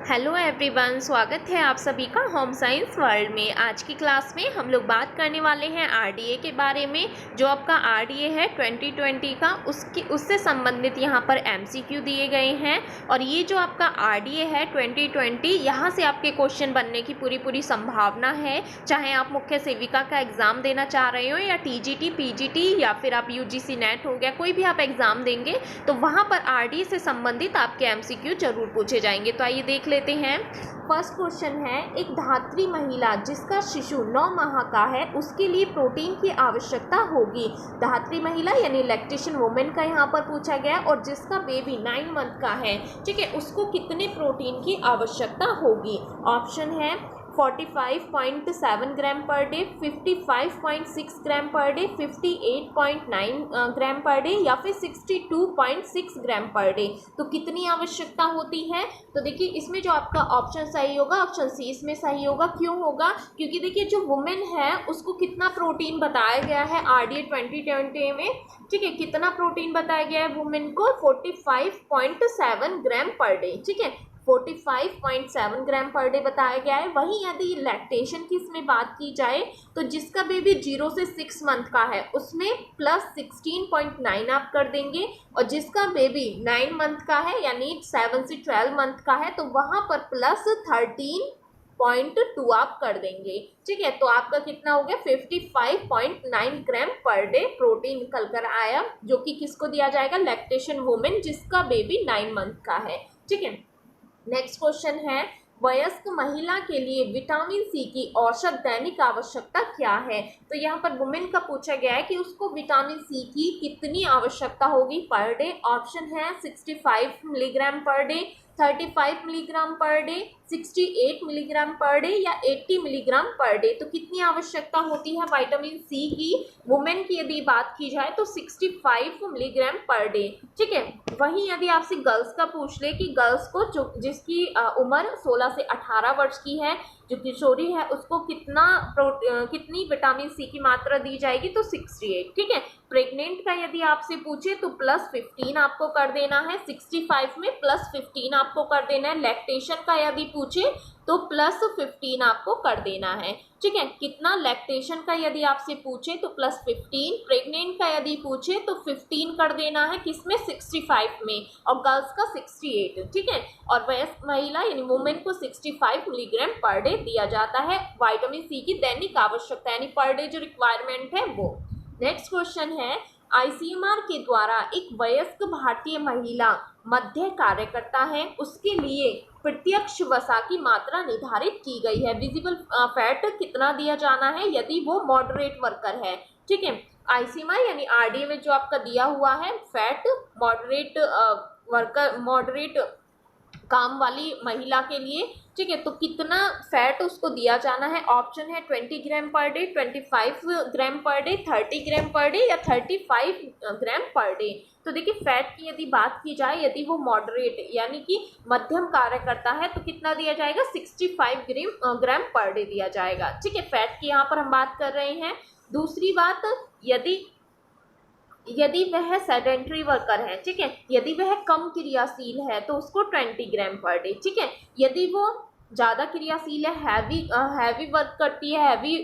Hello everyone, स्वागत है आप सभी का होम साइंस वर्ल्ड में। आज की क्लास में हम लोग बात करने वाले हैं आरडीए के बारे में। जो आपका आरडीए है 2020 का, उससे संबंधित यहाँ पर एमसीक्यू दिए गए हैं। और ये जो आपका आरडीए है 2020, यहाँ से आपके क्वेश्चन बनने की पूरी संभावना है। चाहे आप मुख्य सेविका का एग्ज़ाम देना चाह रहे हो या टीजीटी, पीजीटी या फिर आप यूजीसी नेट हो गया, कोई भी आप एग्ज़ाम देंगे तो वहाँ पर आरडीए से संबंधित आपके एमसीक्यू जरूर पूछे जाएंगे। तो आइए देख लेते हैं। फर्स्ट क्वेश्चन है, एक धात्री महिला जिसका शिशु 9 माह का है उसके लिए प्रोटीन की आवश्यकता होगी। धात्री महिला यानी लैक्टेशन वुमेन का यहाँ पर पूछा गया, और जिसका बेबी 9 मंथ का है, ठीक है, उसको कितने प्रोटीन की आवश्यकता होगी। ऑप्शन है 45.7 ग्राम पर डे, 55.6 ग्राम पर डे, 58.9 ग्राम पर डे या फिर 62.6 ग्राम पर डे। तो कितनी आवश्यकता होती है? तो देखिए इसमें जो आपका ऑप्शन सही होगा, ऑप्शन सी इसमें सही होगा। क्यों होगा? क्योंकि देखिए जो वुमेन है उसको कितना प्रोटीन बताया गया है आरडीए 2020 में, ठीक है, कितना प्रोटीन बताया गया है वुमेन को? 45.7 ग्राम पर डे, ठीक है, 45.7 ग्राम पर डे बताया गया है। वहीं यदि लैक्टेशन की इसमें बात की जाए तो जिसका बेबी 0 से 6 मंथ का है उसमें प्लस 16.9 आप कर देंगे, और जिसका बेबी 9 मंथ का है यानी 7 से 12 मंथ का है तो वहाँ पर प्लस 13.2 आप कर देंगे, ठीक है। तो आपका कितना हो गया? 55.9 ग्राम पर डे प्रोटीन निकल कर आया, जो कि किसको दिया जाएगा? लैक्टेशन वुमेन जिसका बेबी 9 मंथ का है, ठीक है। नेक्स्ट क्वेश्चन है, वयस्क महिला के लिए विटामिन सी की औसत दैनिक आवश्यकता क्या है। तो यहाँ पर वुमेन का पूछा गया है कि उसको विटामिन सी की कितनी आवश्यकता होगी पर डे। ऑप्शन है 65 milligram per day, 35 milligram per day, 68 milligram per day या 80 मिलीग्राम पर डे। तो कितनी आवश्यकता होती है विटामिन सी की? वुमेन की यदि बात की जाए तो 65 मिलीग्राम पर डे, ठीक है। वहीं यदि आपसे गर्ल्स का पूछ ले कि गर्ल्स को जिसकी उम्र 16 से 18 वर्ष की है, जो किशोरी है, उसको कितनी विटामिन सी की मात्रा दी जाएगी? तो 68, ठीक है। प्रेग्नेंट का यदि आपसे पूछे तो प्लस 15 आपको कर देना है, 65 में प्लस 15 आपको कर देना है। लैक्टेशन का यदि पूछे तो प्लस 15 आपको कर देना है, ठीक है। कितना? लैक्टेशन का यदि आपसे पूछे तो प्लस 15, प्रेग्नेंट का यदि पूछे तो 15 कर देना है, किसमें? 65 में, और गर्ल्स का 68, ठीक है। और वयस्क महिला यानी वुमेन को 65 मिलीग्राम पर डे दिया जाता है विटामिन सी की दैनिक आवश्यकता, यानी पर डे जो रिक्वायरमेंट है वो। नेक्स्ट क्वेश्चन है, आईसीएमआर के द्वारा एक वयस्क भारतीय महिला मध्य कार्यकर्ता है, उसके लिए प्रत्यक्ष वसा की मात्रा निर्धारित की गई है। विजिबल फैट कितना दिया जाना है यदि वो मॉडरेट वर्कर है, ठीक है। आईसीएमआर यानी आरडीए में जो आपका दिया हुआ है फैट, मॉडरेट वर्कर, मॉडरेट काम वाली महिला के लिए, ठीक है, तो कितना फैट उसको दिया जाना है। ऑप्शन है 20 ग्राम पर डे, 25 ग्राम पर डे, 30 ग्राम पर डे या 35 ग्राम पर डे। तो देखिए फैट की यदि बात की जाए, यदि वो मॉडरेट यानी कि मध्यम कार्य करता है तो कितना दिया जाएगा? 65 ग्राम पर डे दिया जाएगा, ठीक है। फैट की यहाँ पर हम बात कर रहे हैं। दूसरी बात, यदि वह सेडेंटरी वर्कर है, ठीक है, यदि वह कम क्रियाशील है तो उसको 20 ग्राम पर डे, ठीक है। यदि वो ज़्यादा क्रियाशील है, हैवी वर्क करती है, हैवी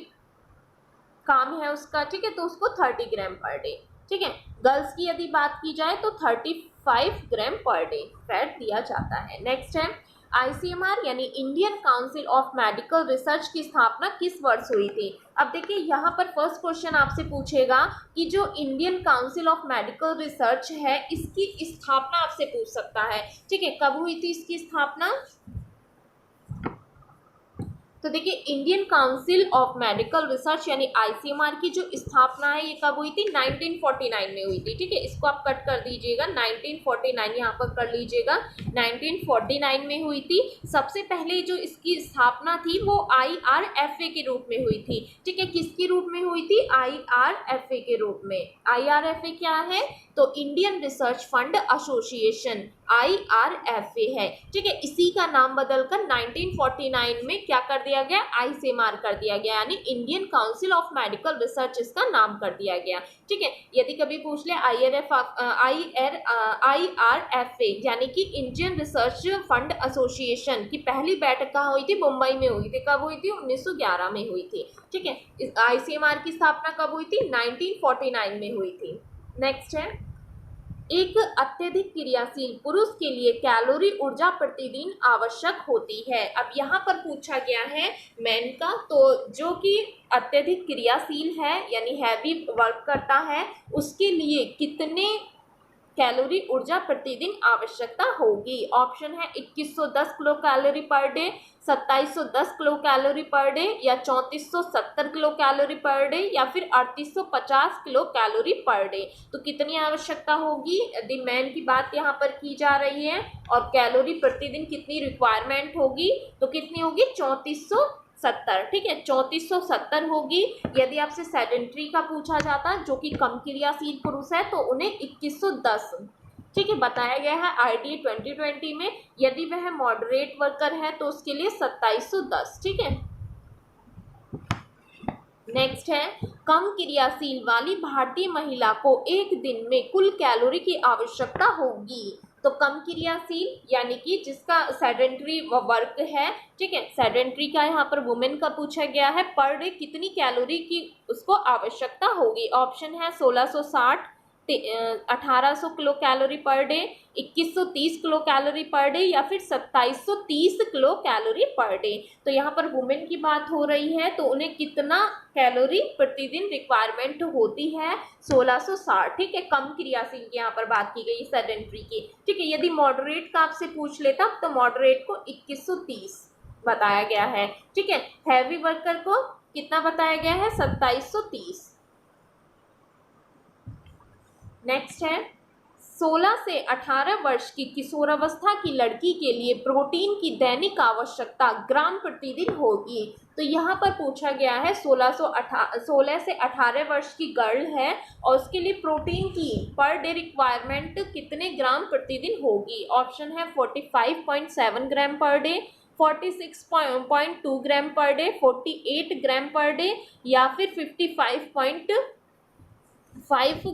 काम है उसका, ठीक है, तो उसको 30 ग्राम पर डे, ठीक है। गर्ल्स की यदि बात की जाए तो 35 ग्राम पर डे फैट दिया जाता है। नेक्स्ट है, आईसीएमआर यानी Indian council of medical research की स्थापना किस वर्ष हुई थी। अब देखिए यहाँ पर फर्स्ट क्वेश्चन आपसे पूछेगा कि जो Indian council of medical research है इसकी स्थापना आपसे पूछ सकता है, ठीक है। कब हुई थी इसकी स्थापना? तो देखिए Indian council of medical research यानी आईसीएमआर की जो स्थापना है ये कब हुई थी? 1949 में हुई थी, ठीक है। इसको आप कट कर दीजिएगा, 1949 यहाँ पर कर लीजिएगा, 1949 में हुई थी। सबसे पहले जो इसकी स्थापना थी वो आईआरएफए के रूप में हुई थी, ठीक है। किसके रूप में हुई थी? आईआरएफए के रूप में। आईआरएफए क्या है? तो Indian research fund association IRFA है, ठीक है। इसी का नाम बदलकर 1949 में क्या कर दिया गया, ICMR कर दिया गया, यानी Indian council of medical research इसका नाम कर दिया गया, ठीक है। यदि कभी पूछ ले IRFA यानी कि इंडियन रिसर्च फंड एसोसिएशन की पहली बैठक कहाँ हुई थी, मुंबई में हुई थी। कब हुई थी, 1911 में हुई थी, ठीक है। इस ICMR की स्थापना कब हुई थी, 1949 में हुई थी। नेक्स्ट है, एक अत्यधिक क्रियाशील पुरुष के लिए कैलोरी ऊर्जा प्रतिदिन आवश्यक होती है। अब यहाँ पर पूछा गया है मैन का, तो जो कि अत्यधिक क्रियाशील है यानी हैवी वर्क करता है, उसके लिए कितने कैलोरी ऊर्जा प्रतिदिन आवश्यकता होगी। ऑप्शन है 2110 kilo calorie per day, 2710 kilo calorie per day, या 3470 किलो कैलोरी पर डे, या फिर 3850 किलो कैलोरी पर डे। तो कितनी आवश्यकता होगी, यदि मैन की बात यहाँ पर की जा रही है और कैलोरी प्रतिदिन कितनी रिक्वायरमेंट होगी, तो कितनी होगी, 3470, ठीक है, 3470 होगी। यदि आपसे सेडेंट्री का पूछा जाता जो कि कम क्रियाशील पुरुष है, तो उन्हें 2110, ठीक है, बताया गया है RDA 2020 में। यदि वह मॉडरेट वर्कर है तो उसके लिए 2710, ठीक है। नेक्स्ट है, कम क्रियाशील वाली भारतीय महिला को एक दिन में कुल कैलोरी की आवश्यकता होगी। तो कम क्रियाशील यानी कि जिसका सेडेंट्री वर्क है, ठीक है, सेडेंट्री का यहाँ पर वुमेन का पूछा गया है, पर डे कितनी कैलोरी की उसको आवश्यकता होगी। ऑप्शन है 1660, 1800 kilo calorie per day, 2130 kilo calorie per day, या फिर 2730 किलो कैलोरी पर डे। तो यहाँ पर वुमेन की बात हो रही है, तो उन्हें कितना कैलोरी प्रतिदिन रिक्वायरमेंट होती है, 1660, ठीक है। कम क्रियाशील की यहाँ पर बात की गई सेडेंट्री की, ठीक है। यदि मॉडरेट का आपसे पूछ लेता तो मॉडरेट को 2130 बताया गया है, ठीक है। हैवी वर्कर को कितना बताया गया है, 2730। नेक्स्ट है, 16 से 18 वर्ष की किशोरावस्था की लड़की के लिए प्रोटीन की दैनिक आवश्यकता ग्राम प्रतिदिन होगी। तो यहाँ पर पूछा गया है 16 से 18 वर्ष की गर्ल है और उसके लिए प्रोटीन की पर डे रिक्वायरमेंट कितने ग्राम प्रतिदिन होगी। ऑप्शन है 45.7 ग्राम पर डे, 46.2 ग्राम पर डे, 48 ग्राम पर डे, या फिर 55.5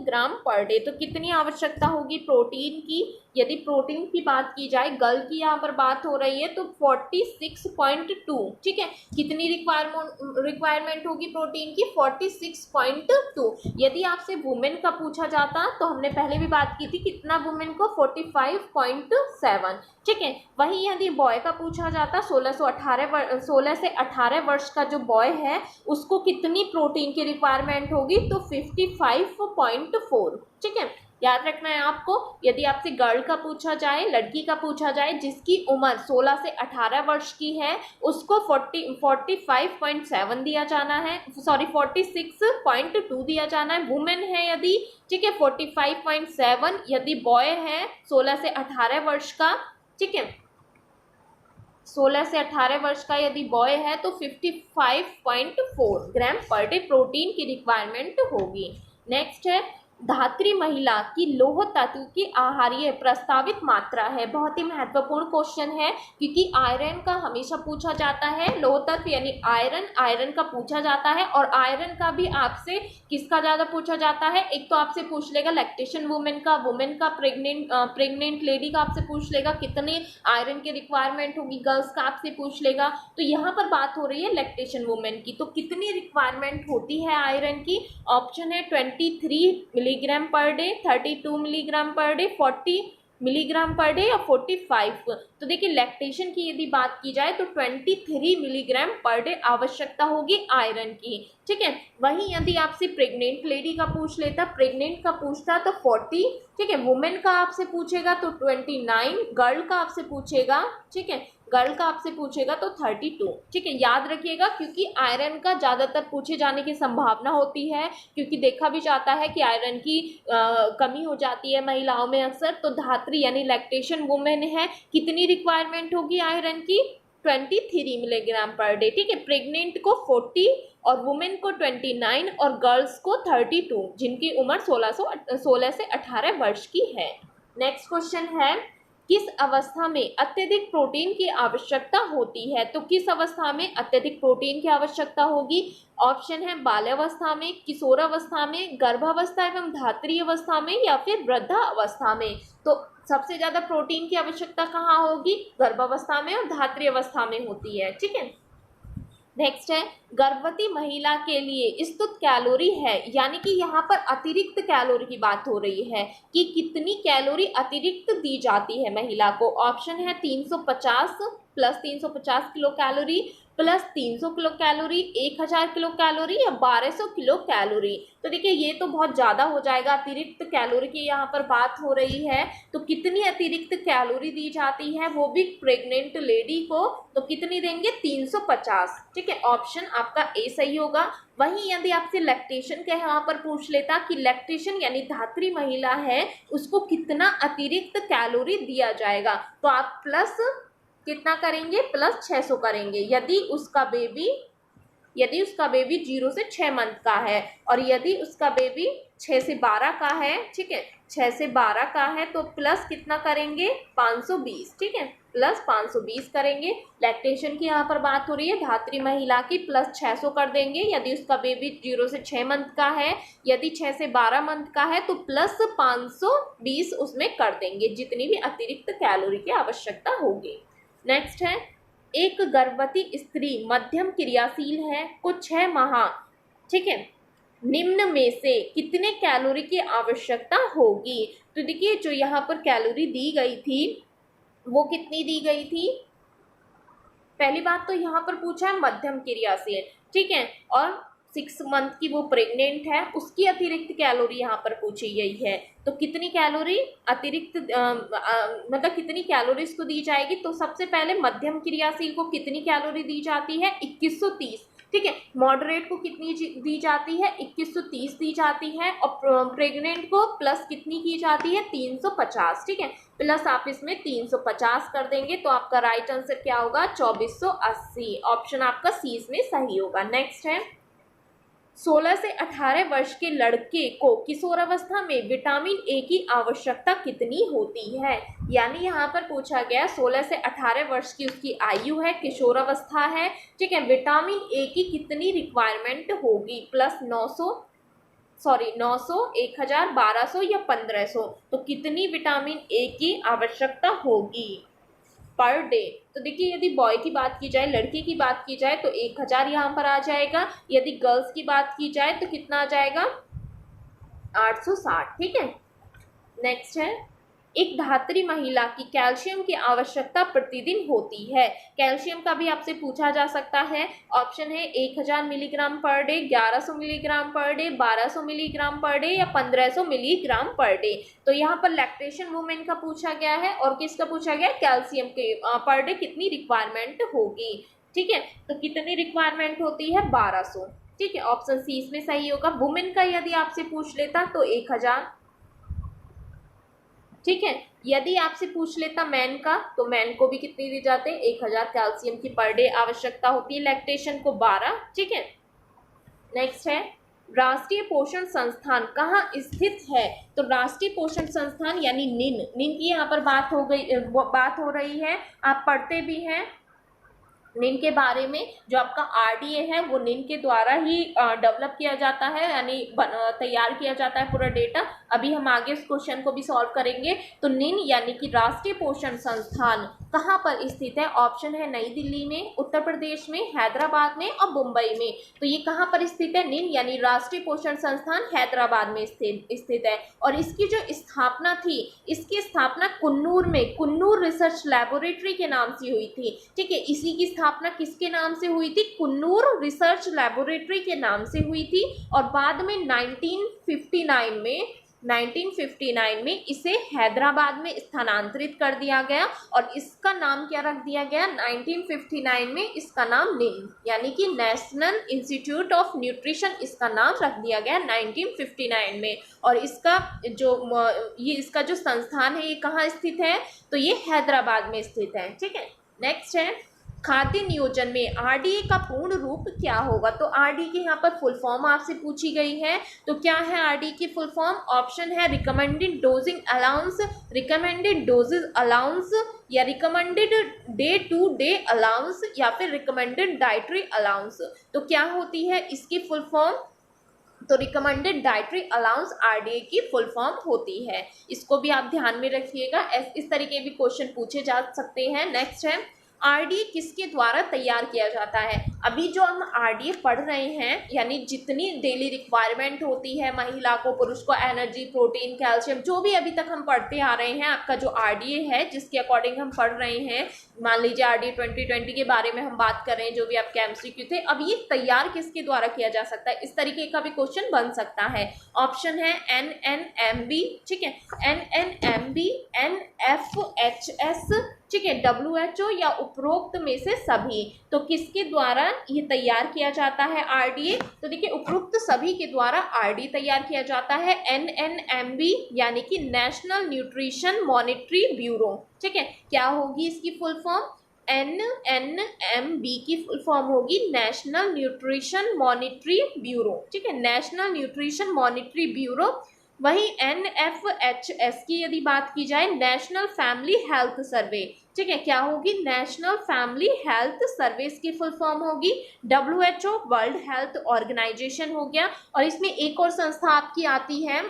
ग्राम पर डे। तो कितनी आवश्यकता होगी प्रोटीन की। यदि प्रोटीन की बात की जाए, गर्ल की यहाँ पर बात हो रही है, तो 46.2, ठीक है। कितनी रिक्वायरमेंट होगी प्रोटीन की, 46.2। यदि आपसे वुमेन का पूछा जाता तो हमने पहले भी बात की थी, कितना वुमेन को, 45.7, ठीक है। वहीं यदि बॉय का पूछा जाता 16 से 18 वर्ष का जो बॉय है उसको कितनी प्रोटीन की रिक्वायरमेंट होगी, तो 55.4, ठीक है। याद रखना है आपको, यदि आपसे गर्ल का पूछा जाए, लड़की का पूछा जाए जिसकी उम्र 16 से 18 वर्ष की है, उसको 45.7 दिया जाना है, सॉरी 46.2 दिया जाना है। वुमेन है यदि, ठीक है, 45.7। यदि बॉय है 16 से 18 वर्ष का, ठीक है, 16 से 18 वर्ष का यदि बॉय है तो 55.4 ग्राम पर डे प्रोटीन की रिक्वायरमेंट होगी। नेक्स्ट है, धात्री महिला की लौह तत्व की आहारीय प्रस्तावित मात्रा है। बहुत ही महत्वपूर्ण क्वेश्चन है क्योंकि आयरन का हमेशा पूछा जाता है, लौह तत्व यानी आयरन का पूछा जाता है। और आयरन का भी आपसे किसका ज़्यादा पूछा जाता है, एक तो आपसे पूछ लेगा लैक्टेशन वुमेन का, प्रेग्नेंट लेडी का आपसे पूछ लेगा कितने आयरन की रिक्वायरमेंट होगी, गर्ल्स का आपसे पूछ लेगा। तो यहाँ पर बात हो रही है लैक्टेशन वुमेन की, तो कितनी रिक्वायरमेंट होती है आयरन की। ऑप्शन है 23 milligram per day, 32 milligram per day, 40 milligram per day, या 45। तो देखिए लैक्टेशन की यदि बात की जाए तो 23 मिलीग्राम पर डे आवश्यकता होगी आयरन की, ठीक है। वहीं यदि आपसे प्रेग्नेंट लेडी का पूछ लेता, प्रेग्नेंट का पूछता तो 40, ठीक है। वुमेन का आपसे पूछेगा तो 29, गर्ल का आपसे पूछेगा, ठीक है, गर्ल का आपसे पूछेगा तो 32, ठीक है। याद रखिएगा क्योंकि आयरन का ज़्यादातर पूछे जाने की संभावना होती है, क्योंकि देखा भी जाता है कि आयरन की कमी हो जाती है महिलाओं में। अक्सर तो धात्री यानी लैक्टेशन वुमेन है, कितनी रिक्वायरमेंट होगी आयरन की, 23 मिलीग्राम पर डे, ठीक है। प्रेग्नेंट को 40 और वुमेन को 29 और गर्ल्स को 32, जिनकी उम्र 16 से 18 वर्ष की है। नेक्स्ट क्वेश्चन है, किस अवस्था में अत्यधिक प्रोटीन की आवश्यकता होती है? तो किस अवस्था में अत्यधिक प्रोटीन की आवश्यकता होगी? ऑप्शन है बाल्यावस्था में, किशोरावस्था में, गर्भावस्था एवं धात्री अवस्था में, या फिर वृद्धा अवस्था में। तो सबसे ज्यादा प्रोटीन की आवश्यकता कहाँ होगी? गर्भावस्था में और धात्री अवस्था में होती है, ठीक है। नेक्स्ट है, गर्भवती महिला के लिए स्तुत कैलोरी है, यानी कि यहाँ पर अतिरिक्त कैलोरी की बात हो रही है कि कितनी कैलोरी अतिरिक्त दी जाती है महिला को। ऑप्शन है 350 plus 350 kilo calorie, plus 300 kilo calorie, 1000 kilo calorie, या 1200 किलो कैलोरी। तो देखिए ये तो बहुत ज़्यादा हो जाएगा, अतिरिक्त कैलोरी की यहाँ पर बात हो रही है। तो कितनी अतिरिक्त कैलोरी दी जाती है, वो भी प्रेग्नेंट लेडी को, तो कितनी देंगे? 350, ठीक है। ऑप्शन आपका ए सही होगा। वहीं यदि आपसे लैक्टेशन के यहाँ पर पूछ लेता कि लैक्टेशन यानी धात्री महिला है, उसको कितना अतिरिक्त कैलोरी दिया जाएगा, तो आप प्लस कितना करेंगे? प्लस 600 करेंगे। यदि उसका बेबी 0 से 6 मंथ का है, और यदि उसका बेबी 6 से 12 का है, ठीक है, 6 से 12 का है, तो प्लस कितना करेंगे? 520, ठीक है, प्लस 520 करेंगे। लैक्टेशन की यहाँ पर बात हो रही है धात्री महिला की, प्लस 600 कर देंगे यदि उसका बेबी 0 से 6 मंथ का है। यदि 6 से 12 मंथ का है तो प्लस 520 उसमें कर देंगे, जितनी भी अतिरिक्त कैलोरी की आवश्यकता होगी। नेक्स्ट है, एक गर्भवती स्त्री मध्यम क्रियाशील है, कुछ 6 माह, ठीक है, निम्न में से कितने कैलोरी की आवश्यकता होगी? तो देखिए जो यहाँ पर कैलोरी दी गई थी वो कितनी दी गई थी? पहली बात तो यहाँ पर पूछा है मध्यम क्रियाशील, ठीक है, और 6 मंथ की वो प्रेग्नेंट है, उसकी अतिरिक्त कैलोरी यहाँ पर पूछी गई है। तो कितनी कैलोरी अतिरिक्त मतलब कितनी कैलोरी इसको दी जाएगी? तो सबसे पहले मध्यम क्रियाशील को कितनी कैलोरी दी जाती है? 2130, ठीक है। मॉडरेट को कितनी दी जाती है? 2130 दी जाती है। और प्रेग्नेंट को प्लस कितनी की जाती है? 350, ठीक है, प्लस आप इसमें 350 कर देंगे तो आपका राइट आंसर क्या होगा? 2480। ऑप्शन आपका सी इसमें सही होगा। नेक्स्ट है, 16 से 18 वर्ष के लड़के को किशोरावस्था में विटामिन ए की आवश्यकता कितनी होती है? यानी यहाँ पर पूछा गया 16 से 18 वर्ष की उसकी आयु है, किशोरावस्था है, ठीक है, विटामिन ए की कितनी रिक्वायरमेंट होगी? प्लस 900, 1000, 1200 या 1500। तो कितनी विटामिन ए की आवश्यकता होगी पर डे? तो देखिए यदि बॉय की बात की जाए, लड़की की बात की जाए, तो 1000 यहाँ पर आ जाएगा। यदि गर्ल्स की बात की जाए तो कितना आ जाएगा? 860, ठीक है। नेक्स्ट है, एक धात्री महिला की कैल्शियम की आवश्यकता प्रतिदिन होती है। कैल्शियम का भी आपसे पूछा जा सकता है। ऑप्शन है 1000 milligram per day, 1100 milligram per day, 1200 milligram per day, या 1500 मिलीग्राम पर डे। तो यहाँ पर लैक्टेशन वुमेन का पूछा गया है और किसका पूछा गया? कैल्शियम के पर डे कितनी रिक्वायरमेंट होगी, ठीक है। तो कितनी रिक्वायरमेंट होती है? 1200, ठीक है। ऑप्शन सी इसमें सही होगा। वुमेन का यदि आपसे पूछ लेता तो 1000, ठीक है। यदि आपसे पूछ लेता मैन का, तो मैन को भी कितनी दी जाते हैं? 1000 कैल्शियम की पर डे आवश्यकता होती है। लैक्टेशन को 12, ठीक है। नेक्स्ट है, राष्ट्रीय पोषण संस्थान कहाँ स्थित है? तो राष्ट्रीय पोषण संस्थान यानी निन की यहाँ पर बात हो रही है। आप पढ़ते भी हैं निन के बारे में। जो आपका आरडीए है वो निन के द्वारा ही डेवलप किया जाता है, यानी तैयार किया जाता है पूरा डेटा। अभी हम आगे इस क्वेश्चन को भी सॉल्व करेंगे। तो निन यानी कि राष्ट्रीय पोषण संस्थान कहाँ पर स्थित है? ऑप्शन है नई दिल्ली में, उत्तर प्रदेश में, हैदराबाद में और मुंबई में। तो ये कहाँ पर स्थित है? निन यानी राष्ट्रीय पोषण संस्थान हैदराबाद में स्थित है। और इसकी जो स्थापना थी, इसकी स्थापना कुन्नूर में, कुन्नूर रिसर्च लैबोरेटरी के नाम से हुई थी, ठीक है। इसी की स्थापना किसके नाम से हुई थी? कुन्नूर रिसर्च लैबोरेटरी के नाम से हुई थी। और बाद में 1959 में इसे हैदराबाद में स्थानांतरित कर दिया गया और इसका नाम क्या रख दिया गया? 1959 में इसका नाम निन यानी कि नेशनल इंस्टीट्यूट ऑफ न्यूट्रिशन, इसका नाम रख दिया गया 1959 में। और इसका जो संस्थान है ये कहाँ स्थित है? तो ये हैदराबाद में स्थित है, ठीक है। नेक्स्ट है, खाद्य नियोजन में आरडीए का पूर्ण रूप क्या होगा? तो आरडीए की यहाँ पर फुल फॉर्म आपसे पूछी गई है। तो क्या है आरडीए की फुल फॉर्म? ऑप्शन है recommended dosing allowance, recommended dosages allowance, या recommended day to day allowance, या फिर रिकमेंडेड डाइटरी अलाउंस। तो क्या होती है इसकी फुल फॉर्म? तो रिकमेंडेड डाइटरी अलाउंस आरडीए की फुल फॉर्म होती है। इसको भी आप ध्यान में रखिएगा, इस तरीके भी क्वेश्चन पूछे जा सकते हैं। नेक्स्ट है आरडीए किसके द्वारा तैयार किया जाता है? अभी जो हम आरडीए पढ़ रहे हैं, यानी जितनी डेली रिक्वायरमेंट होती है महिला को, पुरुष को, एनर्जी, प्रोटीन, कैल्शियम, जो भी अभी तक हम पढ़ते आ रहे हैं, आपका जो आरडीए है जिसके अकॉर्डिंग हम पढ़ रहे हैं, मान लीजिए आरडीए 2020 के बारे में हम बात कर रहे हैं, जो भी आपके एमसीक्यू थे, अब ये तैयार किसके द्वारा किया जा सकता है? इस तरीके का भी क्वेश्चन बन सकता है। ऑप्शन है NNMB, ठीक है, NNMB, NFHS, ठीक है, WHO, या उपरोक्त में से सभी। तो किसके द्वारा ये तैयार किया जाता है आरडीए? तो देखिए उपरोक्त सभी के द्वारा आरडीए तैयार किया जाता है। NNMB यानी कि नेशनल न्यूट्रिशन मॉनिटरी ब्यूरो, ठीक है, क्या होगी इसकी फुल फॉर्म? NNMB की फुल फॉर्म होगी नेशनल न्यूट्रिशन मॉनिटरी ब्यूरो, ठीक है, नेशनल न्यूट्रिशन मॉनिटरी ब्यूरो। वहीं NFHS की यदि बात की जाए, नेशनल फैमिली हेल्थ सर्वे, ठीक है, क्या होगी? नेशनल फैमिली हेल्थ सर्विस की फुल फॉर्म होगी WHO, वर्ल्ड हेल्थ ऑर्गेनाइजेशन हो गया। और इसमें एक और संस्था आपकी आती है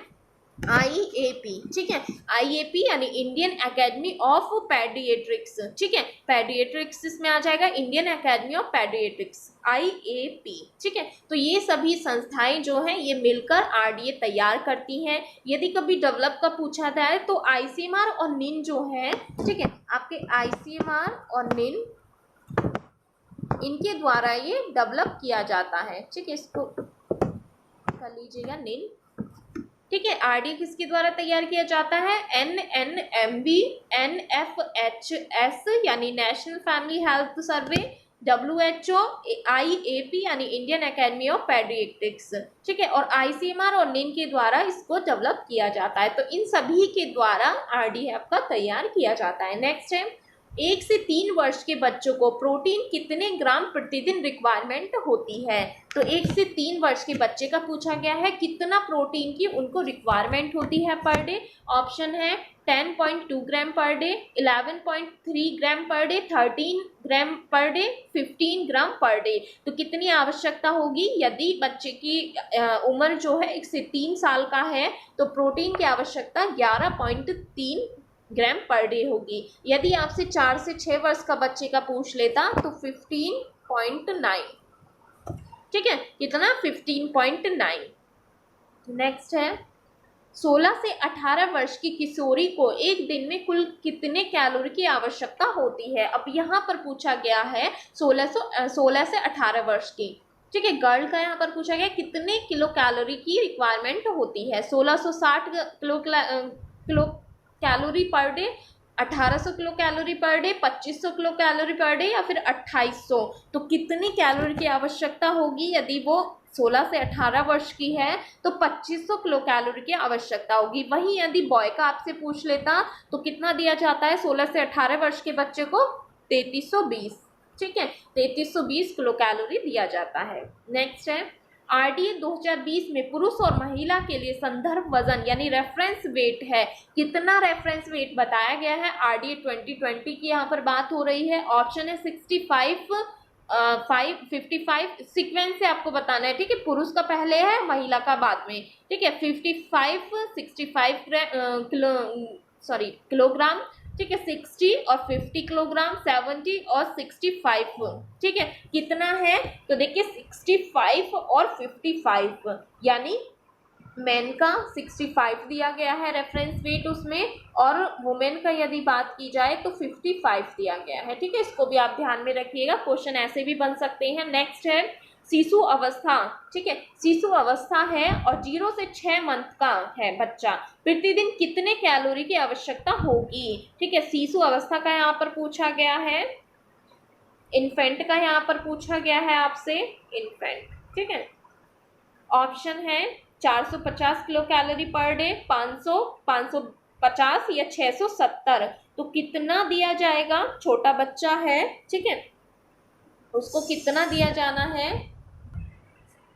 IAP, ठीक है, IAP यानी इंडियन एकेडमी ऑफ पेडिएट्रिक्स, ठीक है, पेडिएट्रिक्स इसमें आ जाएगा, इंडियन एकेडमी ऑफ पेडिएट्रिक्स, IAP, ठीक है। तो ये सभी संस्थाएं जो हैं ये मिलकर आरडीए तैयार करती हैं। यदि कभी डेवलप का पूछा जाए तो ICMR और NIN जो है, ठीक है, आपके ICMR और NIN, इनके द्वारा ये डेवलप किया जाता है, ठीक है, इसको कर लीजिएगा NIN, ठीक है। आरडीए किसके द्वारा तैयार किया जाता है? NNMB, NFHS यानी national family health survey, WHO, IAP यानी इंडियन एकेडमी ऑफ पेडिएट्रिक्स, ठीक है, और ICMR और NIN के द्वारा इसको डेवलप किया जाता है। तो इन सभी के द्वारा आरडीए आपका तैयार किया जाता है। नेक्स्ट है 1 से 3 वर्ष के बच्चों को प्रोटीन कितने ग्राम प्रतिदिन रिक्वायरमेंट होती है? तो 1 से 3 वर्ष के बच्चे का पूछा गया है कितना प्रोटीन की उनको रिक्वायरमेंट होती है पर डे। ऑप्शन है 10.2 ग्राम पर डे, 11.3 ग्राम पर डे, 13 ग्राम पर डे, 15 ग्राम पर डे। तो कितनी आवश्यकता होगी? यदि बच्चे की उम्र जो है 1 से 3 साल का है तो प्रोटीन की आवश्यकता 11.3 ग्राम पर डे होगी। यदि आपसे 4 से 6 वर्ष का बच्चे का पूछ लेता तो 15.9, ठीक है, कितना? 15.9। नेक्स्ट है 16 से 18 वर्ष की किशोरी को एक दिन में कुल कितने कैलोरी की आवश्यकता होती है? अब यहाँ पर पूछा गया है 16 से 18 वर्ष की, ठीक है, गर्ल का यहाँ पर पूछा गया कितने किलो कैलोरी की रिक्वायरमेंट होती है। 1660 kilo calorie per day, 1800 kilo calorie per day, 2500 kilo calorie per day, या फिर 2800। तो कितनी कैलोरी की आवश्यकता होगी? यदि वो 16 से 18 वर्ष की है तो 2500 किलो कैलोरी की आवश्यकता होगी। वहीं यदि बॉय का आपसे पूछ लेता तो कितना दिया जाता है 16 से 18 वर्ष के बच्चे को? 3320, ठीक है, 3320 किलो कैलोरी दिया जाता है। नेक्स्ट है आरडीए 2020 में पुरुष और महिला के लिए संदर्भ वजन यानी रेफरेंस वेट है। कितना रेफरेंस वेट बताया गया है? आरडीए 2020 की यहाँ पर बात हो रही है। ऑप्शन है 65, 55, सीक्वेंस से आपको बताना है, ठीक है, पुरुष का पहले है महिला का बाद में, ठीक है, 55, 65 किलोग्राम, ठीक है, 60 और 50 किलोग्राम, 70 और 65, ठीक है, कितना है? तो देखिए 65 और 55 यानी मेन का 65 दिया गया है रेफरेंस वेट उसमें, और वुमेन का यदि बात की जाए तो 55 दिया गया है, ठीक है, इसको भी आप ध्यान में रखिएगा, क्वेश्चन ऐसे भी बन सकते हैं। नेक्स्ट है शिशु अवस्था, ठीक है, शिशु अवस्था है और 0 से 6 मंथ का है बच्चा, प्रतिदिन कितने कैलोरी की आवश्यकता होगी? ठीक है, शिशु अवस्था का यहाँ पर पूछा गया है, इन्फेंट का यहाँ पर पूछा गया है आपसे, इन्फेंट, ठीक है। ऑप्शन है 450 किलो कैलोरी पर डे, 500, 550 या 670। तो कितना दिया जाएगा? छोटा बच्चा है, ठीक है, उसको कितना दिया जाना है,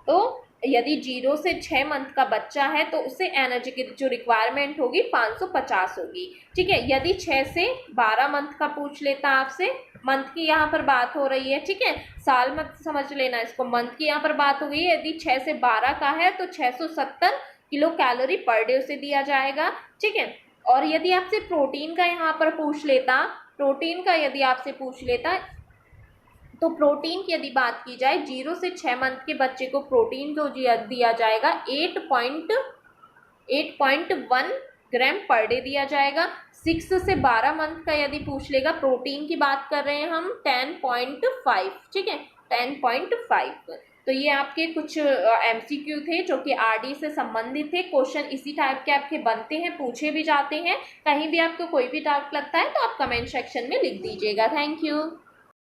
तो यदि 0 से 6 मंथ का बच्चा है तो उसे एनर्जी की जो रिक्वायरमेंट होगी 550 होगी। ठीक है, यदि 6 से 12 मंथ का पूछ लेता आपसे, मंथ की यहाँ पर बात हो रही है, ठीक है, साल मत समझ लेना इसको, मंथ की यहाँ पर बात हो गई है। यदि 6 से 12 का है तो 670 किलो कैलोरी पर डे उसे दिया जाएगा। ठीक है, और यदि आपसे प्रोटीन का यहाँ पर पूछ लेता, प्रोटीन का यदि आपसे पूछ लेता, तो प्रोटीन की यदि बात की जाए 0 से 6 मंथ के बच्चे को प्रोटीन जो दिया जाएगा 8.1 ग्राम पर डे दिया जाएगा। 6 से 12 मंथ का यदि पूछ लेगा, प्रोटीन की बात कर रहे हैं हम 10.5, ठीक है, 10.5। तो ये आपके कुछ MCQ थे जो कि RD से संबंधित थे। क्वेश्चन इसी टाइप के आपके बनते हैं, पूछे भी जाते हैं। कहीं भी आपको कोई भी डाउट लगता है तो आप कमेंट सेक्शन में लिख दीजिएगा। Thank you.